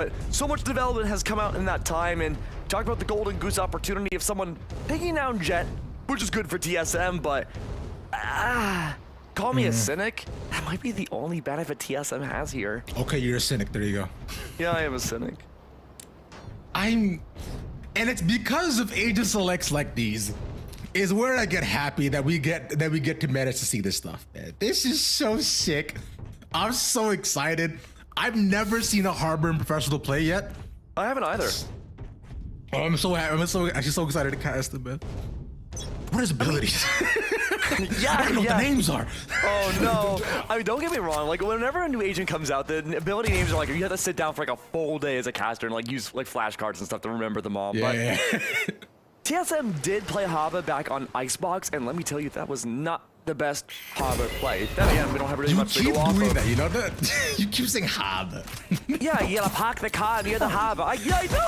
But so much development has come out in that time, and talk about the golden goose opportunity of someone taking down Jet, which is good for TSM, but call me a cynic. That might be the only benefit TSM has here. Okay, you're a cynic. There you go. Yeah, I am a cynic. And it's because of agent selects like these is where I get happy that we get to manage to see this stuff. Man, this is so sick. I'm so excited. I've never seen a Harbor in professional play yet. I haven't either. Oh, I'm so happy. I'm actually so excited to cast him, man. What are his abilities? Yeah, I don't know what the names are. Oh no! I mean, don't get me wrong. Like, whenever a new agent comes out, the ability names are like you have to sit down for like a full day as a caster and like use like flashcards and stuff to remember them all. Yeah. But TSM did play Hava back on Icebox, and let me tell you, that was not the best Hava play. Then again, we don't have really much to go off of. You keep doing that, you know that? You keep saying Hava. Yeah, you gotta park the car near the Hava. I know,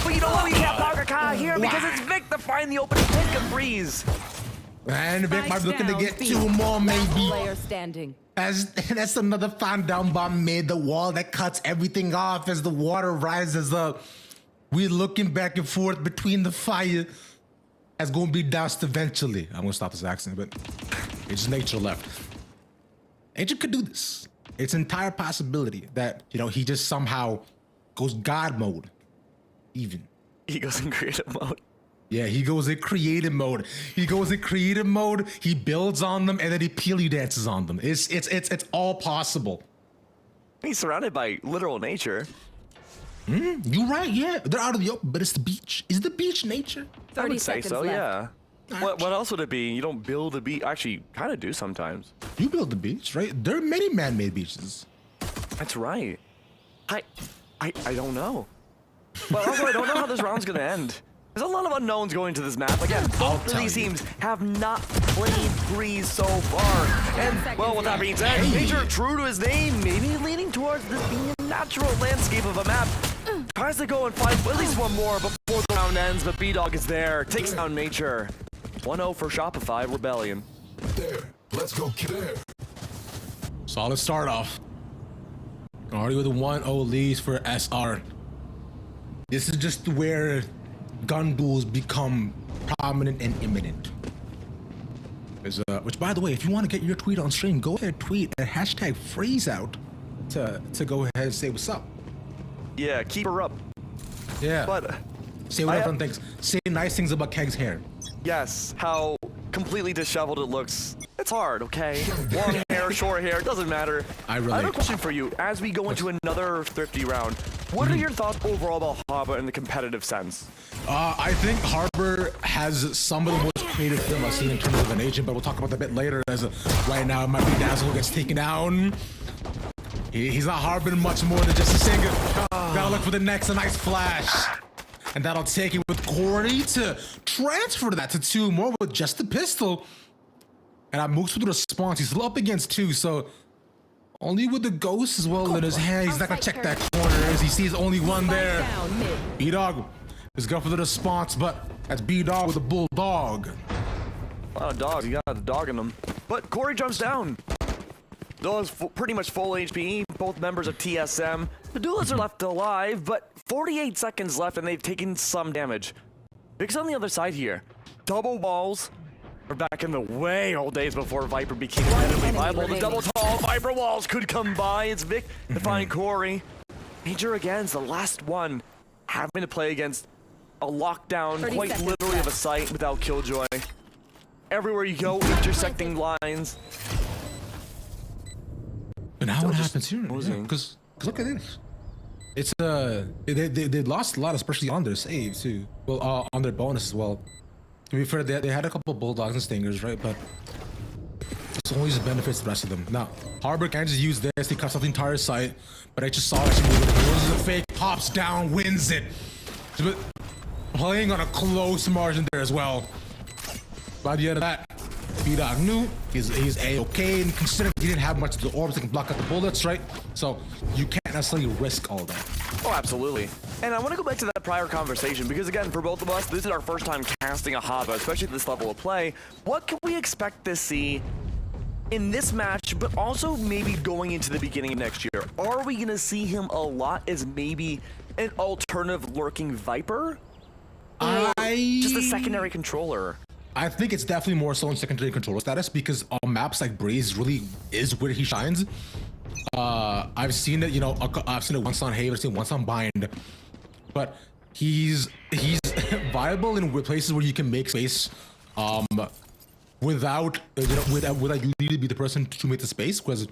but you know what? We can't park a car here because it's Vic to find the opening pick and freeze. And Vic might be looking to get two more, maybe. Player standing. As that's another fan down bomb made the wall that cuts everything off as the water rises up. We're looking back and forth between the fire. That's going to be doused eventually. I'm going to stop this accent, but it's nature left. Agent could do this. It's an entire possibility that, you know, he just somehow goes God mode. Even. He goes in creative mode. Yeah, he goes in creative mode. He builds on them, and then he peely dances on them. It's all possible. He's surrounded by literal nature. You're right, yeah. They're out of the open, but it's the beach. Is the beach nature? I would say so, yeah. What else would it be? You don't build a beach. Actually, kind of do sometimes. You build the beach, right? There are many man-made beaches. That's right. I don't know. But also, I don't know how this round's gonna end. There's a lot of unknowns going to this map. Again, both of these teams have not played Freeze so far. And, well, with that being said, Nature, true to his name, maybe leaning towards this being a natural landscape of a map. Tries to go and find at least one more before the round ends, but B-Dog is there. Takes down Nature. 1-0 for Shopify Rebellion. There, let's go there. Solid start off. Already with a 1-0 lead for SR. This is just where gun duels become prominent and imminent. Which, by the way, if you want to get your tweet on stream, go ahead, tweet at hashtag FREEZEOUT to go ahead and say what's up. Yeah, keep her up. Yeah. But say what fun things. Say nice things about Keg's hair. yes, how completely disheveled it looks. It's hard, okay? Long hair, short hair, doesn't matter. I have a question for you. As we go into another thrifty round, what are your thoughts overall about Hava in the competitive sense? I think Harbor has some of the most creative film I've seen in terms of an agent, but we'll talk about that a bit later. As right now, my Dazzle gets taken down. He's not harboring much more than just a singer. Gotta look for the next nice flash. And that'll take it with Corey to transfer that to two more with just the pistol. And I moves with the response. He's still up against two, so only with the ghost as well in his hand. He's not gonna check that corner as he sees only one there. B-Dog is going for the response, but that's B-Dog with a bulldog. A lot of dogs. You got the dog in them. But Corey jumps down. Those pretty much full HP, both members of TSM. The duelists are left alive, but 48 seconds left and they've taken some damage. Vic's on the other side here. Double walls. We're back in the way old days before Viper became competitively viable. The double tall Viper walls could come by. It's Vic to find Corey. Major again is the last one having to play against a lockdown, quite literally of a site without Killjoy. Everywhere you go, intersecting lines. And now what happens here? Because look at this. It's they lost a lot, especially on their save too. Well, on their bonus as well. To be fair, they had a couple bulldogs and stingers, right? But it's only just benefits the rest of them. Now, Harbor can just use this. He cuts off the entire site, but I just saw it. This is a fake. Pops down, wins it. But playing on a close margin there as well. By the end of that, B-Dog knew he's A-okay, and considering he didn't have much of the orbs that can block out the bullets, right? So you can't necessarily risk all that. Oh, absolutely. And I want to go back to that prior conversation because, again, for both of us, this is our first time casting a Hava, especially at this level of play. What can we expect to see in this match, but also maybe going into the beginning of next year? Are we going to see him a lot as maybe an alternative lurking Viper? Just a secondary controller? I think it's definitely more so in secondary controller status because on maps like Braze really is where he shines. I've seen it, you know, I've seen it once on Haven, I've seen it once on Bind, but he's viable in places where you can make space without you need to be the person to make the space, because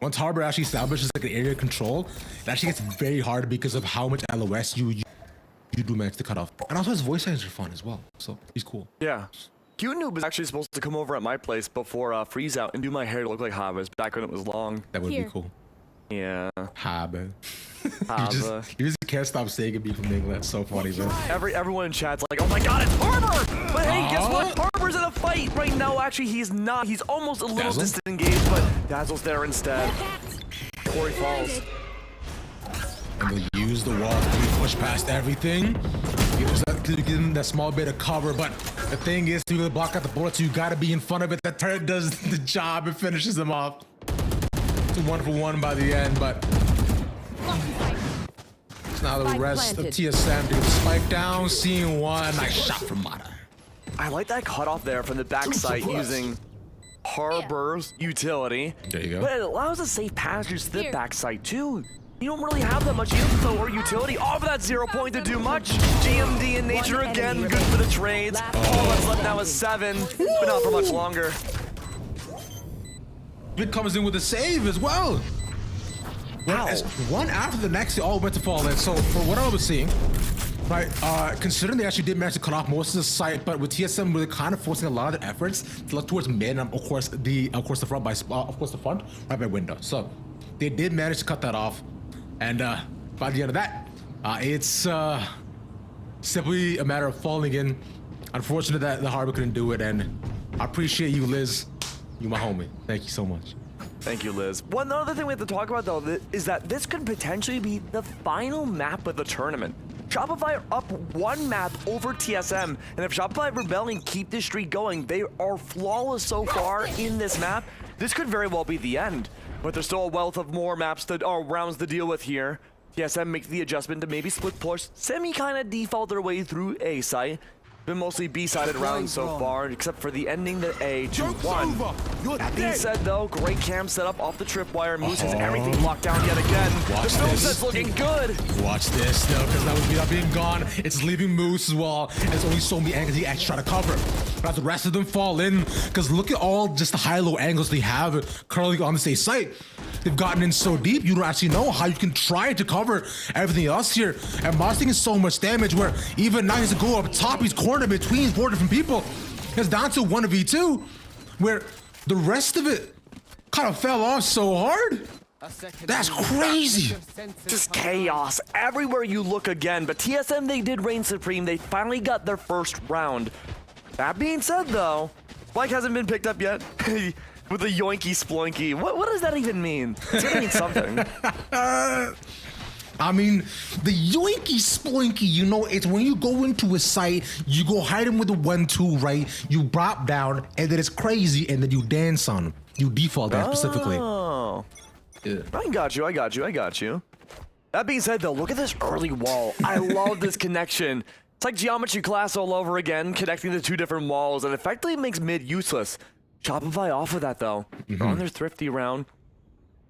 once Harbor actually establishes like an area of control, it actually gets very hard because of how much LOS you do manage to cut off. And also his voice lines are fun as well, so he's cool. Yeah. Q-Noob is actually supposed to come over at my place before Freeze Out and do my hair to look like Hava's back when it was long. That would be cool. Yeah. Hava. You just can't stop saying it from England. That's so funny, man. Everyone in chat's like, oh my god, it's Harbor! But hey, guess what? Harbor's in a fight right now. Actually, he's not. He's almost a little disengaged, but Dazzle's there instead. Corey falls. And they'll use the wall to push past everything. Give him that small bit of cover, but the thing is, to block out the bullet, so you gotta be in front of it. The turret does the job and finishes him off. It's a 1-for-1 by the end, but now the rest of TSM do spike down, seeing one. Nice shot from Mata. I like that cutoff there from the backside using Harbor's utility. There you go. But it allows a safe passage to the backside too. You don't really have that much info or utility off of that 0 point to do much. GMD in nature again, good for the trades. All that's left now is 7, but not for much longer. It comes in with a save as well. One after the next, they all went to fall in. So for what I was seeing, right, considering they actually did manage to cut off most of the site, but with TSM really kind of forcing a lot of their efforts to look towards mid, and of course the front right by window. So they did manage to cut that off. And by the end of that, it's simply a matter of falling in. Unfortunate that the Harbor couldn't do it, and I appreciate you, Liz. You my homie. Thank you so much. Thank you, Liz. One other thing we have to talk about, though, is that this could potentially be the final map of the tournament. Shopify are up 1 map over TSM, and if Shopify Rebellion keep this streak going, they are flawless so far in this map. This could very well be the end. But there's still a wealth of more maps or rounds to deal with here. TSM makes the adjustment to maybe split push, kind of default their way through A site. Been mostly B-sided rounds so far, except for the ending the A 2-1. That being said, though, great cam setup off the tripwire. Moose has everything locked down yet again. The film set's looking good. Watch this, though, because now without being gone, it's leaving Moose as well. And it's only so many angles he actually try to cover. But the rest of them fall in, because look at all just the high-low angles they have currently on this A site. They've gotten in so deep, you don't actually know how you can try to cover everything else here. And Moss taking so much damage where even now he has to go up top, he's cornered between 4 different people. It's down to 1v2, where the rest of it kind of fell off so hard. That's crazy. Just chaos everywhere you look again. But TSM, they did reign supreme. They finally got their first round. That being said, though, Spike hasn't been picked up yet. With the yoinky sploinky. What does that even mean? It's gonna mean something. I mean, the yoinky sploinky, you know, it's when you go into a site, you go hide him with a 1-2, right? You drop down, and then it's crazy, and then you dance on him. You default that specifically. Oh. Yeah. I got you. That being said, though, look at this early wall. I love this connection. It's like geometry class all over again, connecting the 2 different walls, and effectively makes mid useless. Shopify off of that, though. On their thrifty round,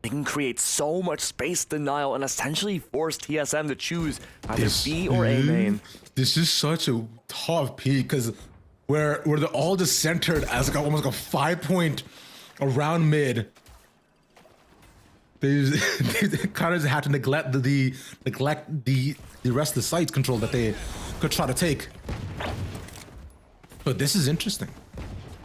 they can create so much space denial and essentially force TSM to choose either B or A main. This is such a tough peak because where they're all just centered as like almost like a 5-point around mid. They kind of have to neglect the rest of the site's control that they could try to take. But this is interesting.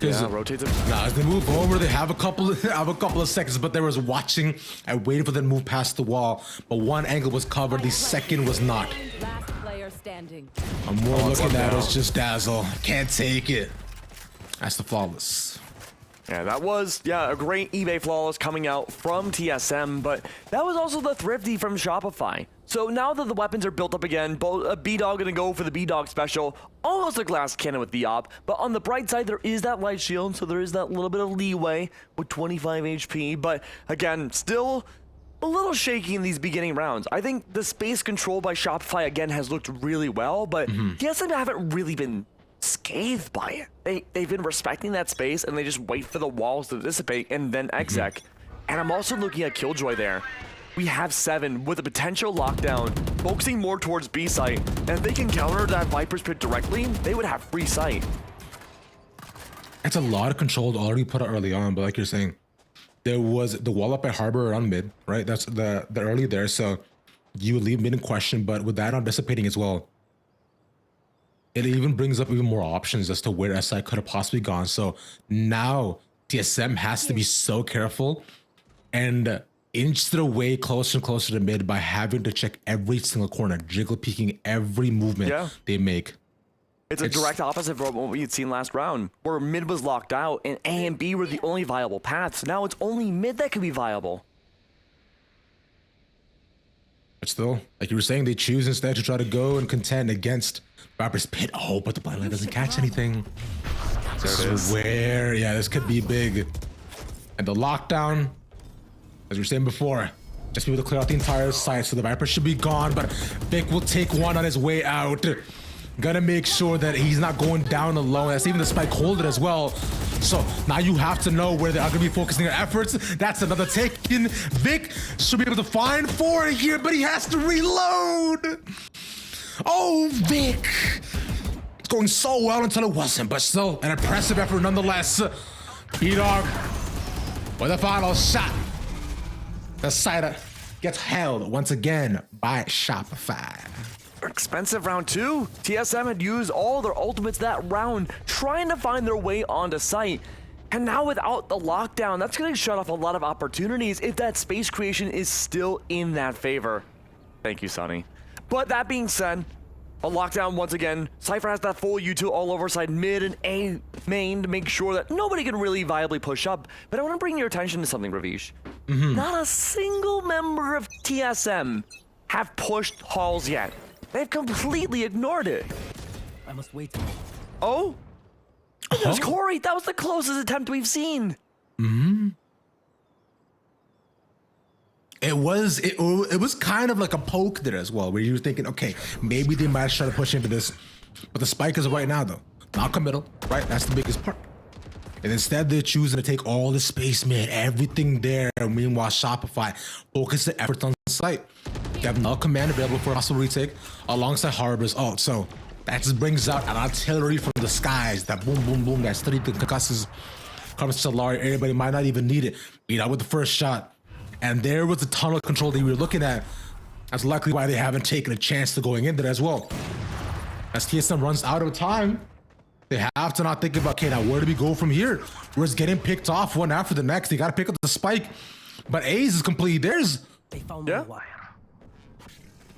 Yeah, rotates it. Now, as they move over, they have a couple of seconds, but there was watching and waiting for them to move past the wall. But one angle was covered, the second was not. Last player standing. I'm more looking at it's just Dazzle. Can't take it. That's the flawless. Yeah, that was, a great eBay flawless coming out from TSM, but that was also the thrifty from Shopify. So now that the weapons are built up again, B-Dog gonna go for the B-Dog special, almost a glass cannon with the op, but on the bright side, there is that light shield, so there is that little bit of leeway with 25 HP, but again, still a little shaky in these beginning rounds. I think the space control by Shopify, again, has looked really well, but TSM haven't really been scathed by it. They've been respecting that space, and they just wait for the walls to dissipate and then exec. And I'm also looking at Killjoy there. We have 7 with a potential lockdown, focusing more towards B site. And if they can counter that Viper's Pit directly, they would have free sight. It's a lot of control already put out early on, but like you're saying, there was the wall up at Harbor around mid, right? That's the early there, so you would leave mid in question, but with that on dissipating as well, it even brings up even more options as to where SI could have possibly gone. So now TSM has to be so careful and inch their way closer and closer to mid by having to check every single corner, jiggle peeking every movement they make. It's a direct opposite from what we had seen last round, where mid was locked out and A and B were the only viable paths. Now it's only mid that can be viable. But still, like you were saying, they choose instead to try to go and contend against Viper's Pit. Oh, but the blind line doesn't catch anything. This is where, this could be big. And the lockdown, as we were saying before, just be able to clear out the entire site, so the Viper should be gone, but Vic will take one on his way out. Gotta make sure that he's not going down alone. That's even the spike holder as well. So now you have to know where they are gonna be focusing their efforts. That's another taken. Vic should be able to find 4 here, but he has to reload. Oh, Vic. It's going so well until it wasn't, but still an impressive effort nonetheless. B-Dog with the final shot. The side gets held once again by Shopify. Expensive round 2. TSM had used all their ultimates that round, trying to find their way onto site. And now without the lockdown, that's going to shut off a lot of opportunities if that space creation is still in that favor. Thank you, Sonny. But that being said, a lockdown once again. Cypher has that full U2 all over side mid and A main to make sure that nobody can really viably push up. But I want to bring your attention to something, Ravish. Not a single member of TSM have pushed halls yet. They've completely ignored it. I must wait. Oh? There's Corey. That was the closest attempt we've seen. It was kind of like a poke there as well, where you were thinking, okay, maybe they might try to push into this. But the spike is right now, though. Not committal, right? That's the biggest part. And instead, they're choosing to take all the space, man, everything there. Meanwhile, Shopify focus the efforts on site. They have null command available for a possible retake alongside Harbor's ult. So that just brings out an artillery from the skies. That boom, boom, boom, that steady concusses comes to Solari. Everybody might not even need it. Beat out with the first shot. And there was the tunnel control that we were looking at. That's likely why they haven't taken a chance to going in there as well. As TSM runs out of time, they have to not think about, okay, now where do we go from here? We're just getting picked off one after the next. They got to pick up the spike. But A's is complete. There's... They found my wire.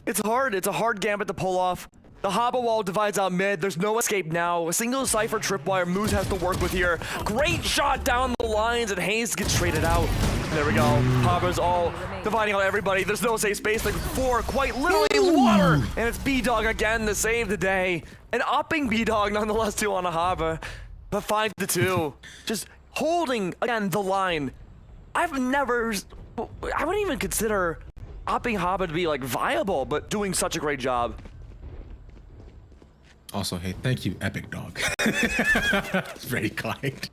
It's hard. It's a hard gambit to pull off. The Haba wall divides out mid. There's no escape now. A single Cypher tripwire Moose has to work with here. Great shot down the lines, and Hayes gets traded out. There we go. Haba's all dividing out everybody. There's no safe space. Like 4, quite literally water. And it's B-Dog again to save the day. And upping B-Dog nonetheless too on a Haba. But 5-2. Just holding, again, the line. I wouldn't even consider upping Haba to be like viable, but doing such a great job. Also, hey, thank you, Epic Dog. It's very kind.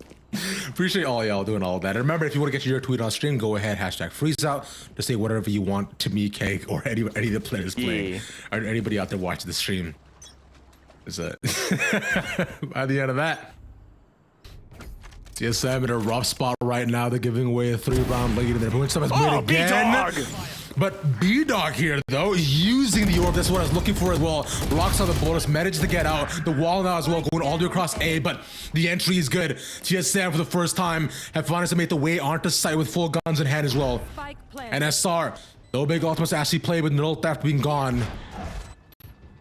Appreciate all y'all doing all that. And remember, if you want to get your tweet on stream, go ahead, #FreezeOut to say whatever you want to me, Cake, or any of the players playing, or anybody out there watching the stream. Is it? By the end of that, TSM in a rough spot right now. They're giving away a 3-round lead, and they're putting some mid again. But B-Dog here, though, using the orb. That's what I was looking for as well. Blocks on the bonus, managed to get out. The wall now as well, going all the way across A, but the entry is good. TSM for the first time have finally made the way onto site with full guns in hand as well. And SR, no big ultimates actually played with no theft being gone.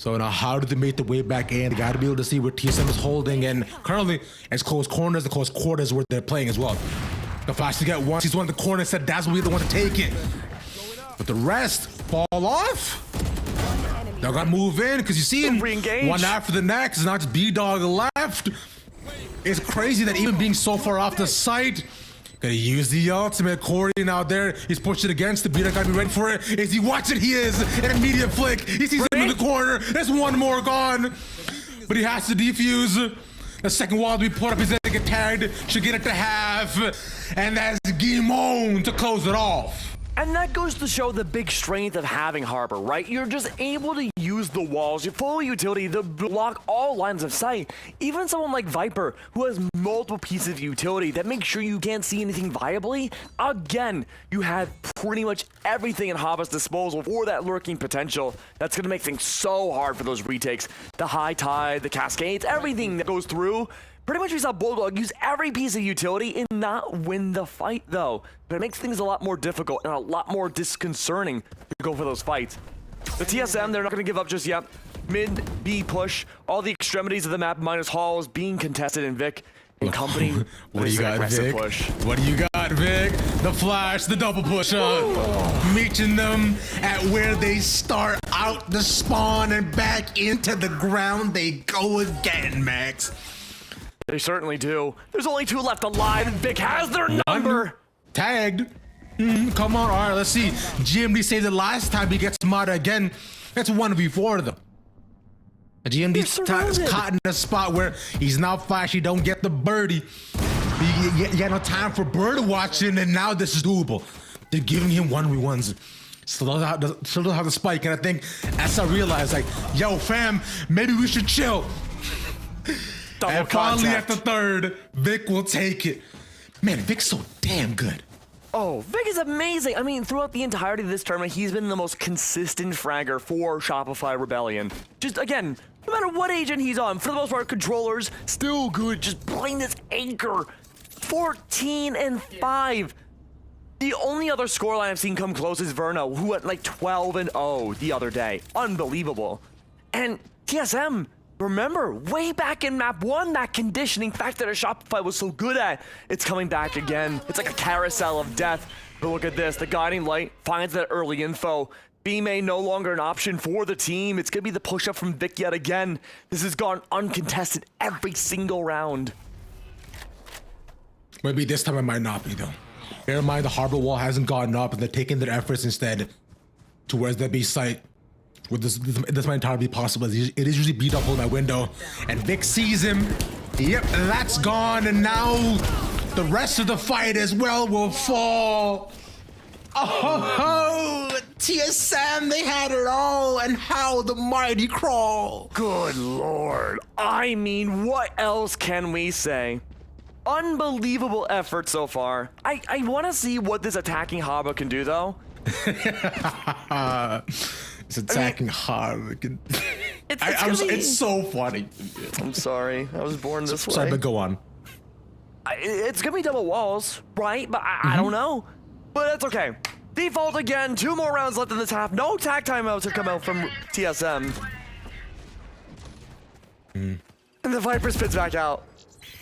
So now how do they make the way back in? They got to be able to see where TSM is holding, and currently as close corners, the close quarters where they're playing as well. The flash to get one, he's one of the corners, said that's we the one to take it. But the rest fall off. They're gonna move in because you see him one after the next. It's not just B-Dog left. It's crazy that even being so far off the site, gonna use the ultimate. Corey now there. He's pushed it against the B-Dog. Gotta be ready for it. Is he watching? He is. An immediate flick. He sees him in the corner. There's one more gone. But he has to defuse. The second wall to be put up. He's gonna get tagged. Should get it to half. And that's Guimon to close it off. And that goes to show the big strength of having Harbor, right? You're just able to use the walls, your full utility to block all lines of sight. Even someone like Viper, who has multiple pieces of utility that make sure you can't see anything viably, again, you have pretty much everything in Hava's disposal for that lurking potential. That's going to make things so hard for those retakes. The high tide, the cascades, everything that goes through. Pretty much we saw Bulldog use every piece of utility and not win the fight, though. But it makes things a lot more difficult and a lot more disconcerting to go for those fights. The TSM, they're not going to give up just yet. Mid, B push, all the extremities of the map minus halls being contested in Vic and company. What do you got, Vic? Push. What do you got, Vic? The flash, the double push up. Meeting them at where they start out the spawn and back into the ground they go again, Max. They certainly do. There's only 2 left alive, and Vic has their number. Tagged. Come on, all right, let's see. GMD saved it last time. He gets Mata again. That's 1v4 though. GMD's caught in a spot where he's now flashy, don't get the birdie. He had no time for bird watching, and now this is doable. They're giving him 1v1s. Still don't have the spike, and I think as I realized, like, yo, fam, maybe we should chill. And finally at the third, Vic will take it. Man, Vic's so damn good. Oh, Vic is amazing. I mean, throughout the entirety of this tournament, he's been the most consistent fragger for Shopify Rebellion. Just, again, no matter what agent he's on, for the most part, controllers, still good. Just playing this anchor. 14-5. The only other scoreline I've seen come close is Verno, who went like 12-0 the other day. Unbelievable. And TSM, remember, way back in map 1, that conditioning factor that Shopify was so good at, it's coming back again. It's like a carousel of death. But look at this, the guiding light finds that early info. B-May no longer an option for the team. It's gonna be the push-up from Vic yet again. This has gone uncontested every single round. Maybe this time it might not be though. Bear in mind the harbor wall hasn't gotten up and they're taking their efforts instead towards that B site. With this might entirely be possible. It is usually beat up on that window. And Vic sees him. Yep, that's gone. And now the rest of the fight as well will fall. Oh, TSM, they had it all. And how the mighty crawl. Good Lord. I mean, what else can we say? Unbelievable effort so far. I want to see what this attacking Haba can do, though. It's attacking hard. It's so funny. I'm sorry. I was born this way. Sorry, but go on. It's gonna be double walls, right? But I don't know. But that's okay. Default again. 2 more rounds left in this half. No tag timeouts have come out from TSM. And the Viper spits back out.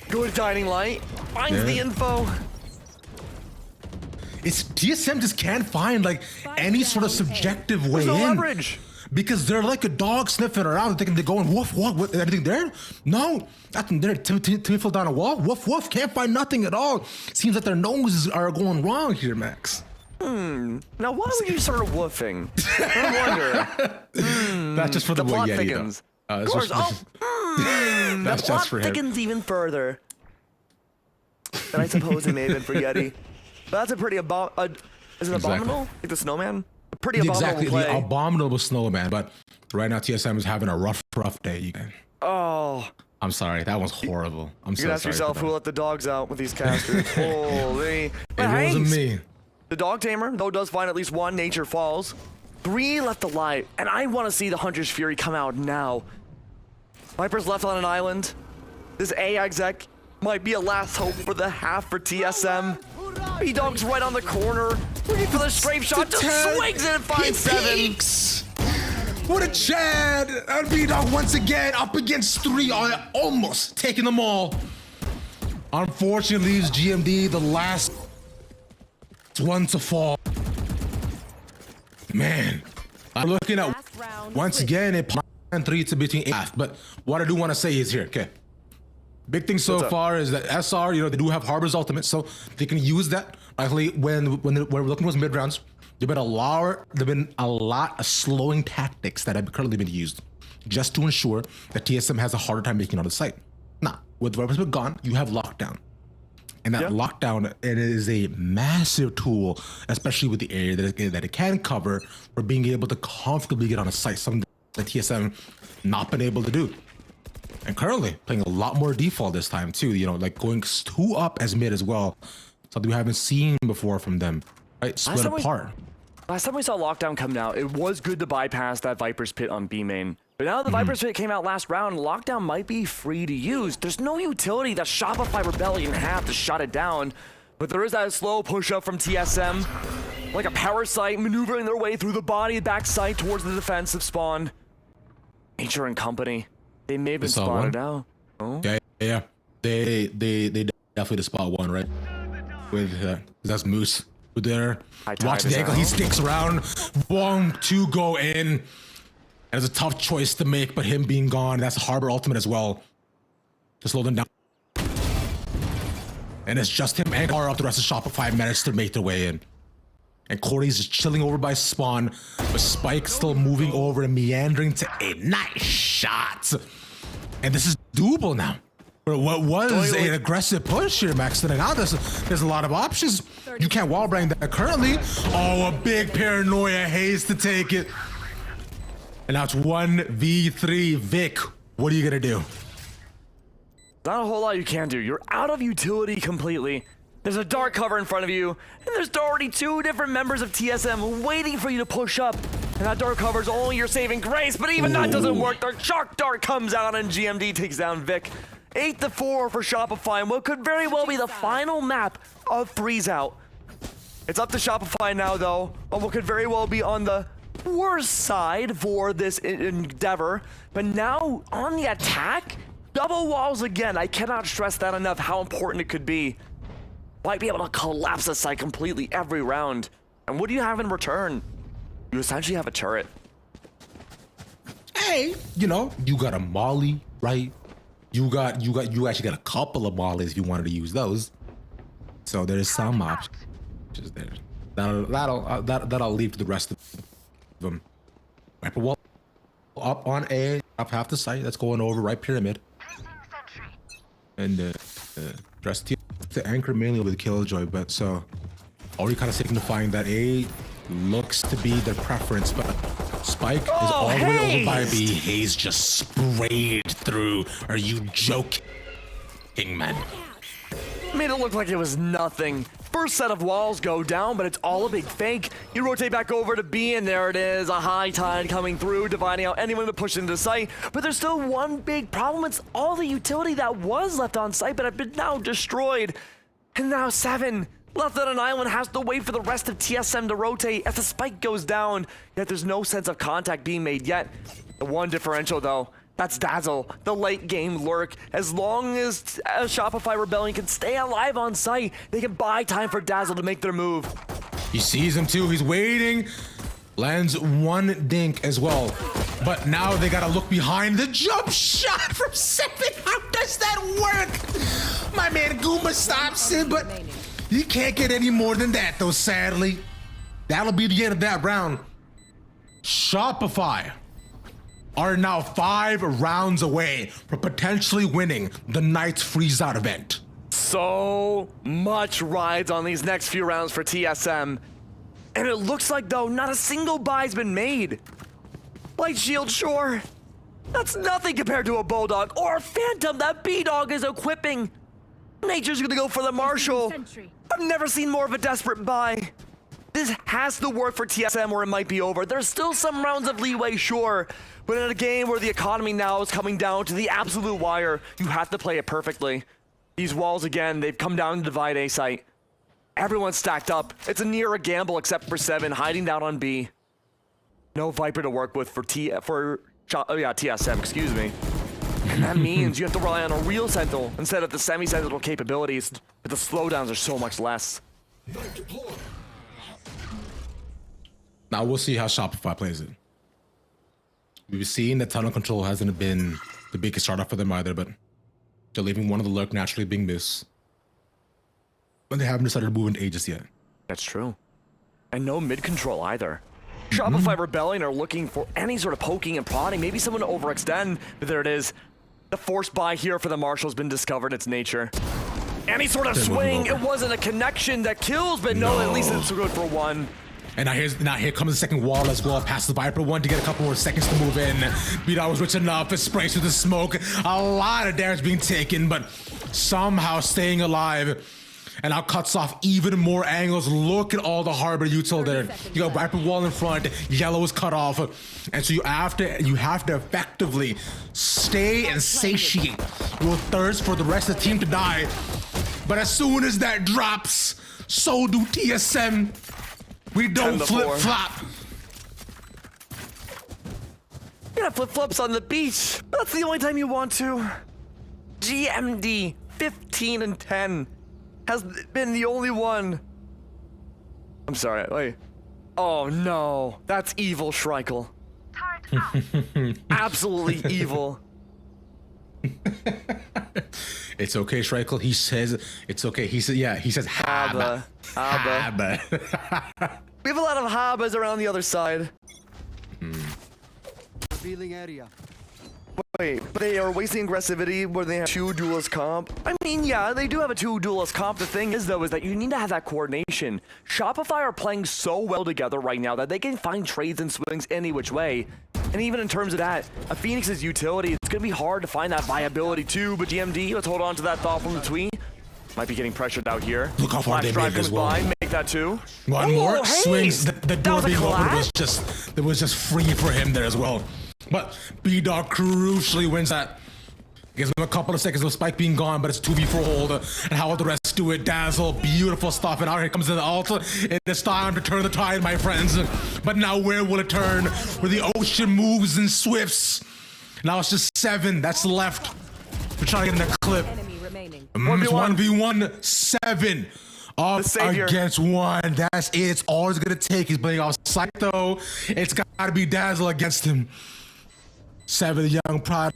Good guiding light. Finds the info. It's TSM just can't find like any sort of subjective way no in. Leverage. Because they're like a dog sniffing around, thinking they're going woof woof. Anything there? No, nothing there. Timmy fell down a wall. Woof woof. Can't find nothing at all. Seems like their noses are going wrong here, Max. Now why would you start woofing? I wonder. That's just for the plot Yeti, thickens. Of course. that's the just plot for him. thickens even further. And I suppose it may have been for Yeti. But that's a pretty is it abominable? Like the snowman? A pretty abominable play. The abominable snowman. But right now TSM is having a rough day. Oh. I'm sorry, that was horrible. I'm so sorry. You can ask yourself who let the dogs out with these casters. Holy. But it wasn't me. The dog tamer, though, does find at least 1. Nature falls. 3 left alive. And I want to see the Hunter's Fury come out now. Viper's left on an island. This A exec might be a last hope for the half for TSM. B-Dog's right on the corner, looking for the strafe shot, just swings it at 5-7. What a Chad! And B-Dog once again up against 3 on almost taking them all. Unfortunately, leaves GMD the last one to fall. Man, I'm looking at once again a plan 3 to between 8. But what I do want to say is here, okay. Big thing so far is that SR, you know, they do have Harbor's ultimate, so they can use that. Actually, when we're looking towards mid rounds, there've been a lot of slowing tactics that have currently been used, just to ensure that TSM has a harder time making it on the site. Now, with weapons gone, you have lockdown, and that lockdown, it is a massive tool, especially with the area that it can cover, for being able to comfortably get on a site. Something that TSM not been able to do. And currently playing a lot more default this time too, you know, like going 2 up as mid as well. Something we haven't seen before from them, right? Split apart. Last time we saw Lockdown come out, it was good to bypass that Viper's Pit on B main. But now the Viper's Pit came out last round, Lockdown might be free to use. There's no utility that Shopify Rebellion have to shut it down. But there is that slow push up from TSM, like a power site maneuvering their way through the body back site towards the defensive spawn. Nature and company. They may have been spotted out. Oh. Yeah. They definitely spot 1, right? With that's Moose with there. Watch the angle. He sticks around. 1, 2 go in. And it's a tough choice to make, but him being gone, that's Harbor ultimate as well. To slow them down. And it's just him and R up. The rest of Shopify managed to make their way in. And Corey's just chilling over by spawn, but Spike still moving over and meandering to a nice shot. And this is doable now. For what was an aggressive push here, Max. And now there's a lot of options. You can't wall bang that currently. Oh, a big paranoia haze to take it. And now it's 1v3. Vic, what are you gonna do? Not a whole lot you can do. You're out of utility completely. There's a dark cover in front of you, and there's already 2 different members of TSM waiting for you to push up. And that dark cover's only your saving grace, but even that doesn't work. The Shark Dart comes out, and GMD takes down Vic. 8-4 for Shopify, and what could very well be the final map of Freeze Out. It's up to Shopify now, though, on what could very well be on the worst side for this endeavor. But now, on the attack, double walls again. I cannot stress that enough, how important it could be. Might be able to collapse the site completely every round. And what do you have in return? You essentially have a turret. Hey, you know, you got a molly, right? You actually got a couple of mollies if you wanted to use those. So there's some options there. That'll leave to the rest of them. Viper wall up on A, up half the site. That's going over right pyramid. And rest to anchor mainly with Killjoy, but so already kind of signifying that A looks to be their preference, but Spike is all the way over by B. Haze just sprayed through. Are you joking, man? Made it look like it was nothing. First set of walls go down, but it's all a big fake. You rotate back over to B, and there it is. A high tide coming through, dividing out anyone to push into sight. But there's still one big problem. It's all the utility that was left on site, but have been now destroyed. And now 7 left on an island has to wait for the rest of TSM to rotate as the spike goes down. Yet there's no sense of contact being made yet. The one differential, though, that's Dazzle, the late game lurk. As long as Shopify Rebellion can stay alive on site, they can buy time for Dazzle to make their move. He sees him too, he's waiting. Lands 1 dink as well. But now they gotta look behind the jump shot from 7. How does that work? My man Goomba stops him, but he can't get any more than that though, sadly. That'll be the end of that round. Shopify are now 5 rounds away from potentially winning the Knights Freezeout event. So much rides on these next few rounds for TSM. And it looks like, though, not a single buy's been made. Light Shield, sure. That's nothing compared to a Bulldog or a Phantom that B-Dog is equipping. Nature's gonna go for the Marshall. I've never seen more of a desperate buy. This has to work for TSM or it might be over. There's still some rounds of leeway, sure. But in a game where the economy now is coming down to the absolute wire, you have to play it perfectly. These walls, again, they've come down to divide A site. Everyone's stacked up. It's a near a gamble except for 7 hiding down on B. No Viper to work with for TSM, excuse me. And that means you have to rely on a real Sentinel instead of the semi-Sentinel capabilities, but the slowdowns are so much less. Now we'll see how Shopify plays it. We've seen that tunnel control hasn't been the biggest startup for them either, but they're leaving one of the lurk naturally being this. But they haven't decided to move in ages yet. That's true. And no mid control either. Shopify Rebellion are looking for any sort of poking and prodding, maybe someone to overextend, but there it is. The forced buy here for the Marshal has been discovered its nature. Any sort of swing, it wasn't a connection that kills, but no, at least it's good for one. And now here comes the second wall as well, past the Viper one to get a couple more seconds to move in. B-Dog was rich enough, it sprays through the smoke. A lot of damage being taken, but somehow staying alive. And now cuts off even more angles. Look at all the harbor util there. You got Viper wall in front, yellow is cut off. And so you have to effectively stay and satiate your thirst for the rest of the team to die. But as soon as that drops, so do TSM. We don't flip-flop. You got flip-flops on the beach. That's the only time you want to. GMD 15 and 10 has been the only one. I'm sorry, wait. Oh no, that's evil, Schreikel. Absolutely evil. It's okay, Schreikel. He says it's okay. He says he says Haba. We have a lot of Habas around the other side. Revealing area. Wait, but they are wasting aggressivity where they have 2 duelist comp? I mean, yeah, they do have a 2 duelist comp. The thing is, though, is that you need to have that coordination. Shopify are playing so well together right now that they can find trades and swings any which way. And even in terms of that, a Phoenix's utility, it's going to be hard to find that viability too, but GMD, let's hold on to that thought from the tweet. Might be getting pressured out here. Look how far they made as well. Make that 2. One more hey! swings. The door being open was just free for him there as well. But B-Dog crucially wins that. Gives him a couple of seconds of Spike being gone, but it's 2v4 hold. And how will the rest do it? Dazzle, beautiful stuff. And out here comes the ult. It is time to turn the tide, my friends. But now where will it turn? Where the ocean moves in swifts. Now it's just 7 that's left. We're trying to get in that clip. Enemy remaining. It's 1v1, 7. Up against 1. That's it. It's all it's gonna take. He's playing off site though. It's gotta be Dazzle against him. 7, the young pride,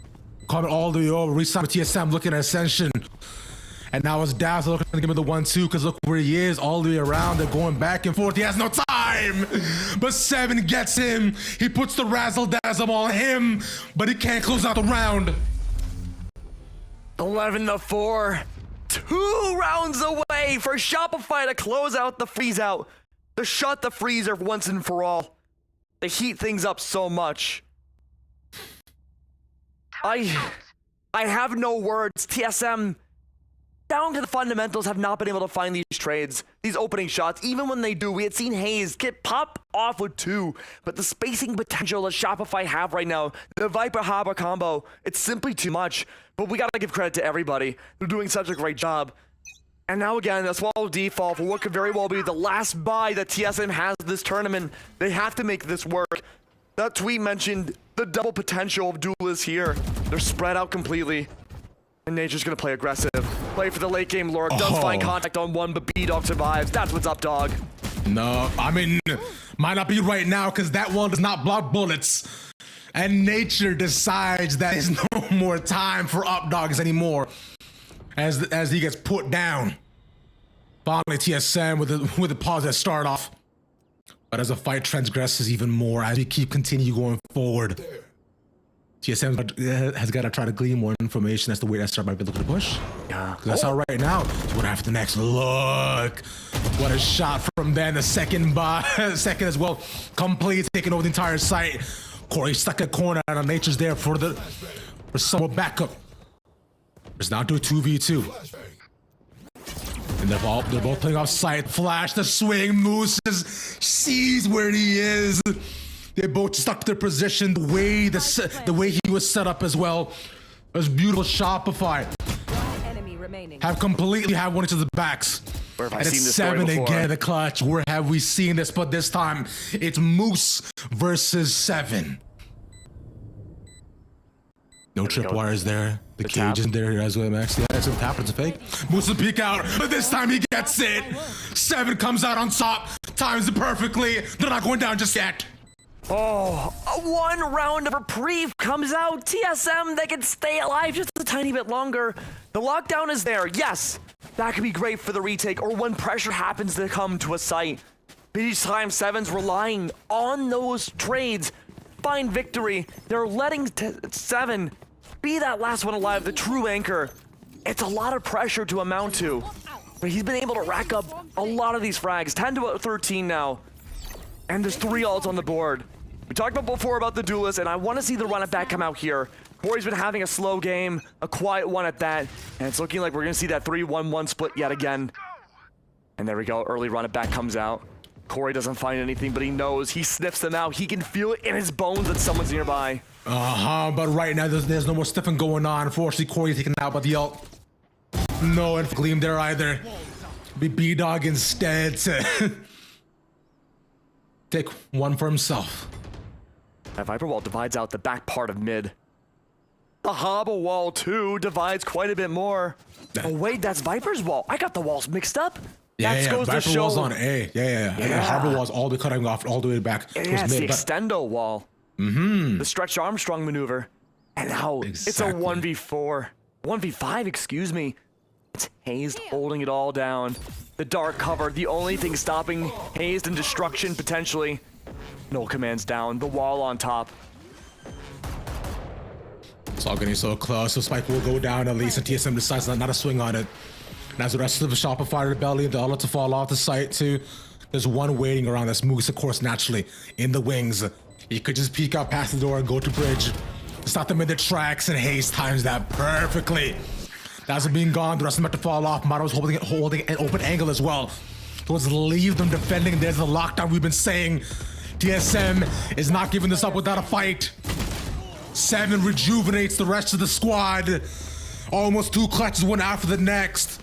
coming all the way over. Resign with TSM, looking at Ascension. And now it's Dazzle looking to give him the 1-2, because look where he is, all the way around. They're going back and forth. He has no time. But 7 gets him. He puts the razzle dazzle on him, but he can't close out the round. 11-4. 2 rounds away for Shopify to close out the freeze out. To shut the freezer once and for all. They heat things up so much. I have no words. TSM, down to the fundamentals, have not been able to find these trades, these opening shots. Even when they do, we had seen Hayes get pop off with 2, but the spacing potential that Shopify have right now, the Viper Haba combo, it's simply too much. But we gotta give credit to everybody. They're doing such a great job. And now again, a Swallow default for what could very well be the last buy that TSM has this tournament. They have to make this work. That tweet mentioned the double potential of duelists here. They're spread out completely. And Nature's gonna play aggressive. Play for the late game lurk. Does find contact on 1, but B-Dog survives. That's what's up, dog. No, I mean, might not be right now because that one does not block bullets. And Nature decides that there's no more time for up dogs anymore. As he gets put down. Finally, TSM with a positive start off. But as the fight transgresses even more, as we continue going forward, TSM has got to try to glean more information as to where that start might be looking to push. Yeah, that's all right now. So what after the next look? What a shot from then. The second as well, completely taking over the entire site. Corey stuck at corner, and Nature's there for some more backup. It's now to a 2v2. And they're both playing off site. Flash, the swing, Moose sees where he is. They both stuck their position. The way he was set up as well. It was beautiful. Shopify Enemy remaining. have completely had one into the backs. Where have I And seen it's this story 7 before? again in the clutch. Where have we seen this? But this time, it's Moose versus 7. No tripwires there. The cage tap. isn't there as well, Max. Yeah, it's a tap. It's a fake. Moose will peek out, but this time he gets it. 7 comes out on top. Times it perfectly. They're not going down just yet. Oh, one round of reprieve comes out. TSM, they can stay alive just a tiny bit longer. The lockdown is there. Yes, that could be great for the retake or when pressure happens to come to a site. But each time 7's relying on those trades, find victory. They're letting 7 be that last one alive, the true anchor. It's a lot of pressure to amount to. But he's been able to rack up a lot of these frags. 10 to 13 now. And there's 3 ults on the board. We talked about before about the duelist, and I want to see the run it back come out here. Corey's been having a slow game, a quiet one at that, and it's looking like we're going to see that 3-1-1 split yet again. And there we go, early run it back comes out. Corey doesn't find anything, but he knows, he sniffs them out. He can feel it in his bones that someone's nearby. But right now there's no more sniffing going on. Unfortunately, Corey taken out by the ult. No, and Gleam there either. Be B-Dog instead to take one for himself. That Viper Wall divides out the back part of mid. The Hobble Wall, too, divides quite a bit more. Oh, wait, that's Viper's Wall. I got the walls mixed up. Yeah, Goes to Viper show. Wall's on A. Yeah. And Harbor Wall's all the way cutting off all the way back. Yeah, it's mid, the but- extendo wall. The Stretch Armstrong maneuver. And now it's a Exactly. 1v4. 1v5, excuse me. It's Hazed holding it all down. The dark cover, the only thing stopping Hazed and destruction potentially. No commands down, the wall on top. It's all getting so close, so Spike will go down at least, and TSM decides not to swing on it. And as the rest of the Shopify Rebellion, they're all to fall off the site too. There's one waiting around. That's Moose, of course, naturally, in the wings. He could just peek out past the door and go to bridge. Stop them in their tracks, and Hayes times that perfectly. That's it being gone, the rest of them have to fall off. Motto's holding an open angle as well. So let's leave them defending. There's the lockdown we've been saying. TSM is not giving this up without a fight. 7 rejuvenates the rest of the squad. Almost 2 clutches, one after the next.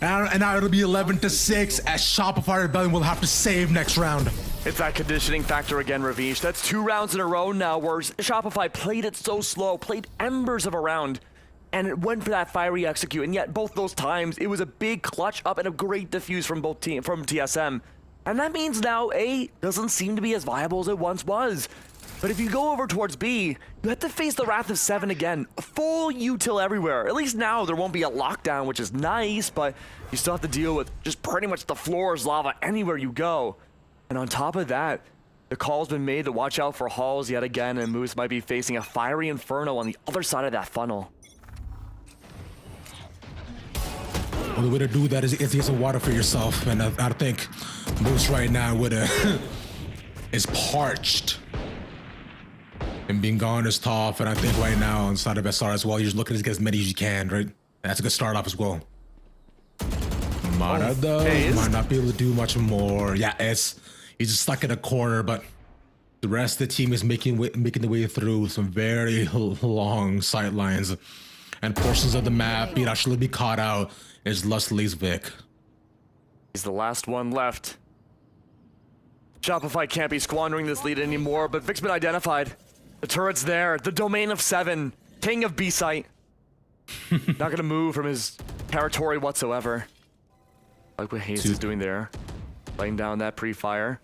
And now it'll be 11-6 as Shopify Rebellion will have to save next round. It's that conditioning factor again, Ravish. That's 2 rounds in a row now where Shopify played it so slow, played embers of a round, and it went for that fiery execute. And yet both those times, it was a big clutch up and a great defuse from from TSM. And that means now A doesn't seem to be as viable as it once was. But if you go over towards B, you have to face the Wrath of 7 again. Full util everywhere. At least now there won't be a lockdown, which is nice, but you still have to deal with just pretty much the floor is lava anywhere you go. And on top of that, the call's been made to watch out for halls yet again, and Moose might be facing a fiery inferno on the other side of that funnel. Well, the way to do that is get some water for yourself, and I think Moose right now is parched. And being gone is tough, and I think right now on the side of SR as well, you're just looking to get as many as you can, right? And that's a good start off as well. Mara though might not be able to do much more. Yeah, he's just stuck in a corner, but the rest of the team is making the way through some very long sight lines, and portions of the map being actually be caught out. Is Lusley's Vic. He's the last one left. Shopify can't be squandering this lead anymore, but Vic's been identified. The turret's there, the domain of 7, king of B-site. Not gonna move from his territory whatsoever. Like what Hayes is doing there. Laying down that pre-fire.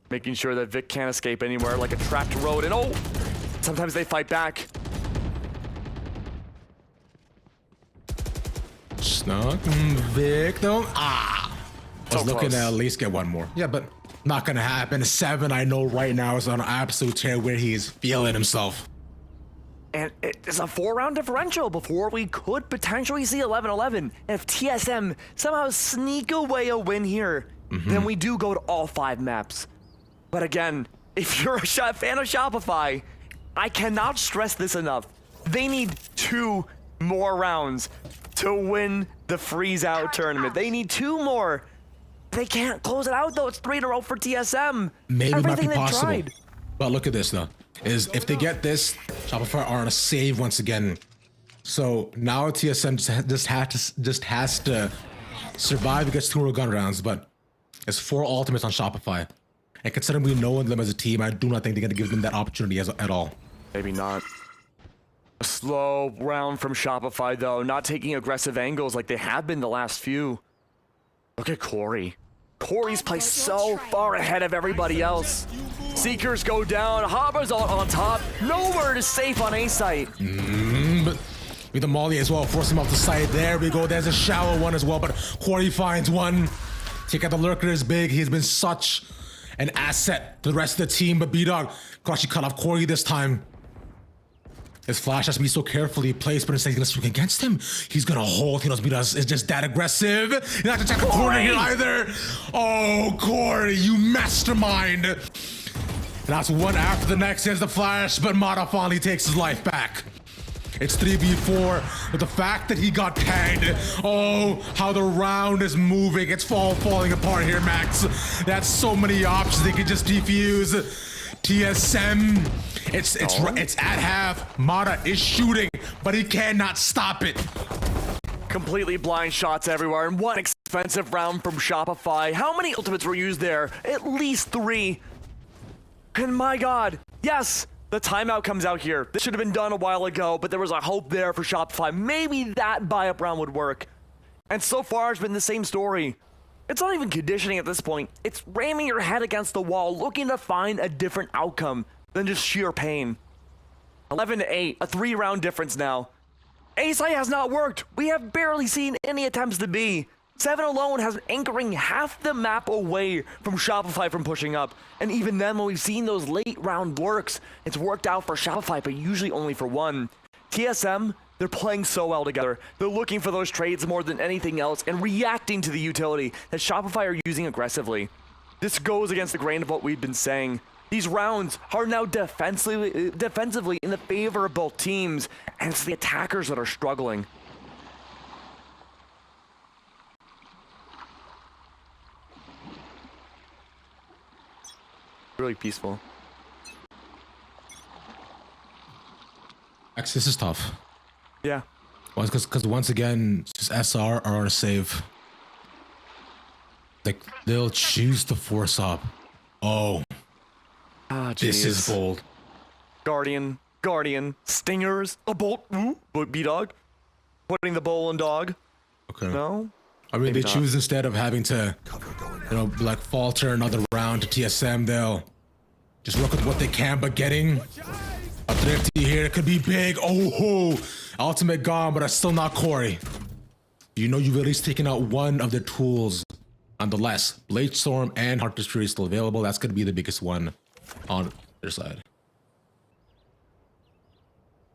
Making sure that Vic can't escape anywhere like a trapped road, and oh! Sometimes they fight back. Snuck. Vic though. I was So looking close. to at least get one more. Yeah, but not gonna happen. 7, I know right now is on an absolute tear where he is feeling himself. And it's a 4-round differential before we could potentially see 11-11. And if TSM somehow sneak away a win here, then we do go to all 5 maps. But again, if you're a fan of Shopify, I cannot stress this enough. They need 2 more rounds to win the freeze-out tournament. They need 2 more. They can't close it out though. It's 3 in a row for TSM. Maybe it might Everything be they've possible. tried. But look at this though. Is if they get this, Shopify are on a save once again. So now TSM just has to survive against 2 gun rounds, but it's 4 ultimates on Shopify. And considering we know them as a team, I do not think they're going to give them that opportunity at all. Maybe not. A slow round from Shopify, though, not taking aggressive angles like they have been the last few. Look at Corey. Corey's placed so far ahead of everybody else. Seekers go down. Haber's on top. Nowhere is safe on A site. But with the Molly as well, force him off the side. There we go. There's a shallow one as well, but Corey finds one. Take out the lurker is big. He's been such an asset to the rest of the team, but B-Dog could actually cut off Corey this time. His flash has to be so carefully placed, but instead he's gonna swing against him. He's gonna hold. He knows B-Dog is just that aggressive. He's not gonna check the corner here either. Oh, Corey, you mastermind. And that's one after the next. Here's the flash, but Mata finally takes his life back. It's 3v4, but the fact that he got tagged, oh, how the round is moving. It's falling apart here, Max. That's so many options. They could just defuse. TSM, it's at half. Mata is shooting, but he cannot stop it. Completely blind shots everywhere, and one expensive round from Shopify. How many ultimates were used there? At least 3. And my God, yes, the timeout comes out here. This should have been done a while ago, but there was a hope there for Shopify. Maybe that buy-up round would work. And so far, it's been the same story. It's not even conditioning at this point. It's ramming your head against the wall, looking to find a different outcome than just sheer pain. 11-8, a 3-round difference now. A-site has not worked. We have barely seen any attempts to B. 7 alone has been anchoring half the map away from Shopify from pushing up. And even then, when we've seen those late round lurks, it's worked out for Shopify, but usually only for one. TSM, they're playing so well together. They're looking for those trades more than anything else and reacting to the utility that Shopify are using aggressively. This goes against the grain of what we've been saying. These rounds are now defensively in the favor of both teams, and it's the attackers that are struggling. Really peaceful. Max, this is tough. Yeah. Well, because once again, just SR are on a save. Like, they'll choose to force up. Oh. This is bold. Guardian, Stingers, a bolt, B-Dog. Putting the bowl in dog. Okay. No? I mean, Maybe they not. choose instead of having to, you know, like falter another round to TSM, they'll just work with what they can, but getting a thrifty here, it could be big. Oh, ultimate gone, but that's still not Corey. You know, you've at least taken out one of their tools. Nonetheless, Blade Storm and Heart Destroyer is still available. That's going to be the biggest one on their side.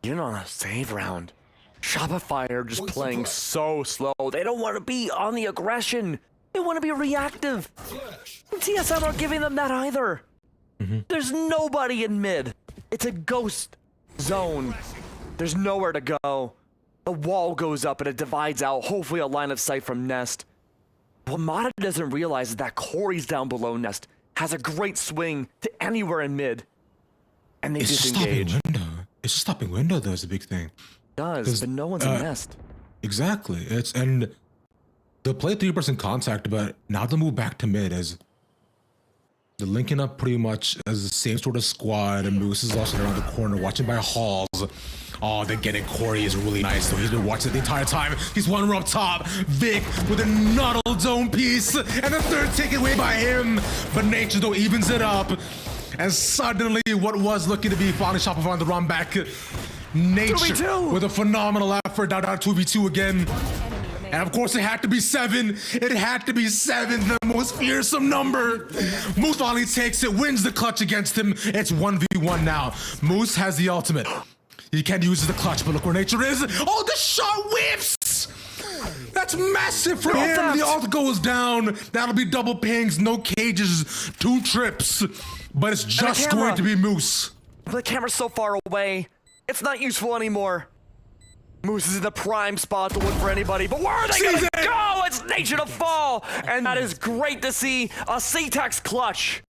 You're on a save round. Shopify are just playing so slow. They don't want to be on the aggression. They want to be reactive. And TSM aren't giving them that either. There's nobody in mid. It's a ghost zone. There's nowhere to go. The wall goes up and it divides out, hopefully a line of sight from Nest. What Mata doesn't realize is that Corey's down below Nest has a great swing to anywhere in mid. And they disengage. It's a stopping window, though, is a big thing. Does, but no one's in Nest. Exactly. And they'll play 3% contact, but now they'll move back to mid as they're linking up pretty much as the same sort of squad, and Moose is also around the corner watching by Halls. Oh, they're getting Corey is really nice, though. He's been watching it the entire time. He's one row up top. Vic with a nuddle zone piece, and the third taken away by him. But Nature, though, evens it up. And suddenly, what was looking to be finally Shopify on the run back, Nature 2v2. with a phenomenal effort down 2v2 again. And of course, it had to be 7. It had to be 7, the most fearsome number. Moose finally takes it, wins the clutch against him. It's 1v1 now. Moose has the ultimate. He can't use the clutch, but look where Nature is. Oh, the shot whips! That's massive for him. The ult goes down. That'll be double pings, no cages, 2 trips. But it's just going to be Moose. The camera's so far away. It's not useful anymore. Moose is in the prime spot to look for anybody, but where are they gonna go? It's Nature to fall! And that is great to see. A C-Tex clutch.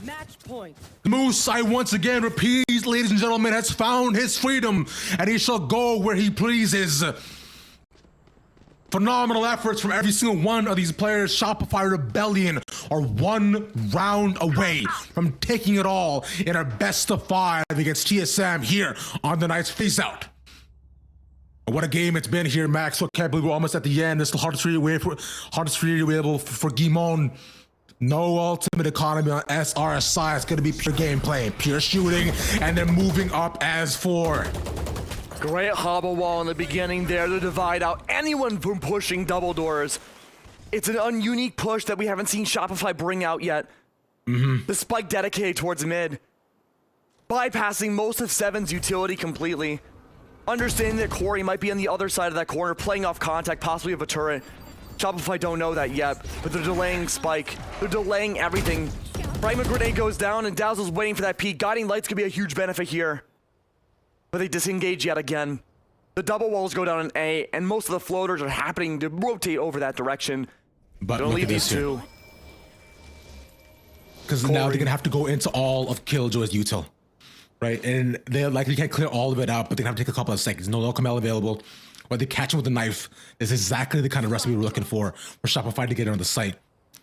Match point. Moose, I once again repeat, ladies and gentlemen, has found his freedom, and he shall go where he pleases. Phenomenal efforts from every single one of these players. Shopify Rebellion are 1 round away from taking it all in our best of 5 against TSM here on the Knights FreezeOut. What a game it's been here, Max. I can't believe we're almost at the end. It's the hardest 3 available for Guimon. No ultimate economy on SRSI. It's going to be pure gameplay, pure shooting, and then moving up as 4. Great hobble wall in the beginning there to divide out anyone from pushing double doors. It's an ununique push that we haven't seen Shopify bring out yet. The spike dedicated towards mid, bypassing most of 7's utility completely. Understanding that Corey might be on the other side of that corner, playing off contact, possibly of a turret. Shopify don't know that yet, but they're delaying spike. They're delaying everything. Fragment grenade goes down, and Dazzle's waiting for that peek. Guiding lights could be a huge benefit here. But they disengage yet again. The double walls go down in A, and most of the floaters are happening to rotate over that direction. But They'll leave these 2. Because now they're going to have to go into all of Killjoy's util. Right, and they likely can't clear all of it out, but they have to take a couple of seconds. No local available, or they catch him with a knife. Is exactly the kind of recipe we're looking for Shopify to get it on the site.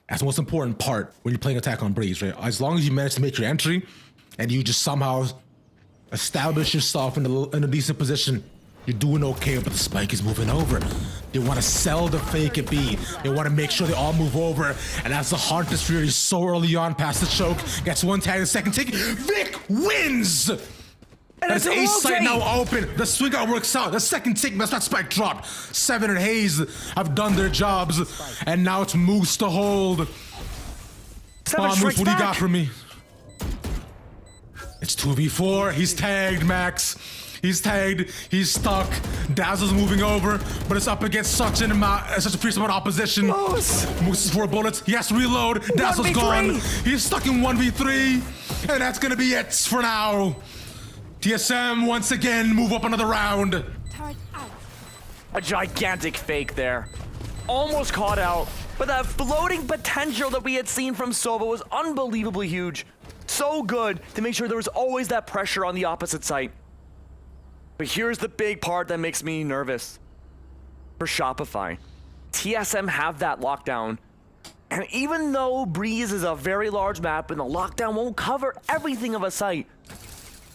That's the most important part when you're playing attack on Breeze, right? As long as you manage to make your entry, and you just somehow establish yourself in a decent position, you're doing okay. But the spike is moving over. They want to sell the fake it B. They want to make sure they all move over. And as the Haunted Fury so early on past the choke, gets 1 tag, the second tick, Vic wins! And that's A site now open. The swing out works out. The second tick, that's not spike dropped. 7 and Hayes have done their jobs. And now it's Moose to hold. Moose, what do you got for me? It's 2v4. He's tagged, Max. He's tagged, he's stuck. Dazzle's moving over, but it's up against such a fierce amount of opposition. Moose is 4 bullets. He has to reload. Dazzle's gone. He's stuck in 1v3, and that's gonna be it for now. TSM once again move up another round. A gigantic fake there. Almost caught out, but that floating potential that we had seen from Sova was unbelievably huge. So good to make sure there was always that pressure on the opposite site. But here's the big part that makes me nervous for Shopify. TSM have that lockdown. And even though Breeze is a very large map and the lockdown won't cover everything of a site,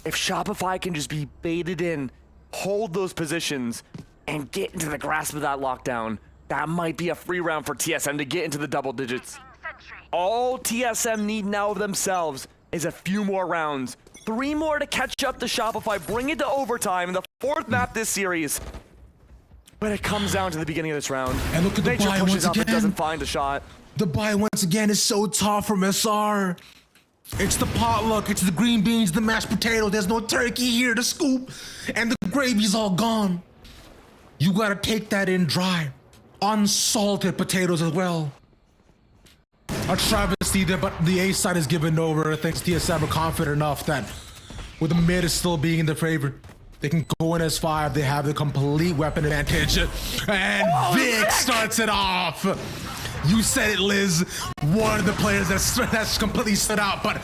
if Shopify can just be baited in, hold those positions, and get into the grasp of that lockdown, that might be a free round for TSM to get into the double digits. All TSM need now of themselves is a few more rounds. 3 more to catch up to Shopify, bring it to overtime in the 4th map this series. But it comes down to the beginning of this round. And look at the buy once again. It doesn't find a shot. The buy once again is so tough from SR. It's the potluck, it's the green beans, the mashed potato. There's no turkey here to scoop, and the gravy's all gone. You gotta take that in dry. Unsalted potatoes as well. A travesty there, but the A side is given over. Thanks TSM are confident enough that with the mid is still being in their favor, they can go in as 5. They have the complete weapon advantage. And Vic starts it off. You said it, Liz. One of the players that's completely stood out, but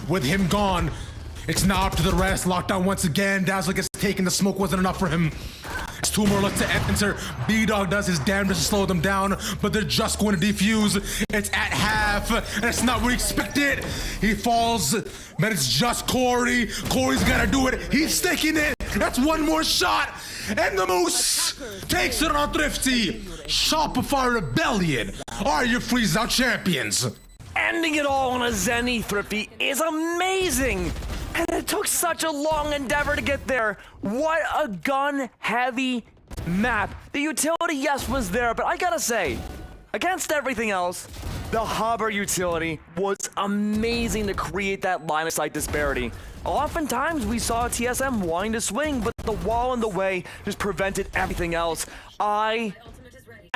with him gone, it's now up to the rest. Lockdown once again. Dazzle gets taken. The smoke wasn't enough for him. It's 2 more left to enter. B-Dog does his damnedest to slow them down, but they're just going to defuse. It's at half, and it's not what we expected. He falls, but it's just Corey. Corey's gotta do it. He's sticking it. That's 1 more shot, and the Moose takes it on Thrifty. Shopify Rebellion are your freeze-out champions. Ending it all on a Zenny Thrifty is amazing. And it took such a long endeavor to get there. What a gun-heavy map. The utility, yes, was there, but I gotta say, against everything else, the Hopper utility was amazing to create that line of sight disparity. Oftentimes, we saw TSM wanting to swing, but the wall in the way just prevented everything else. I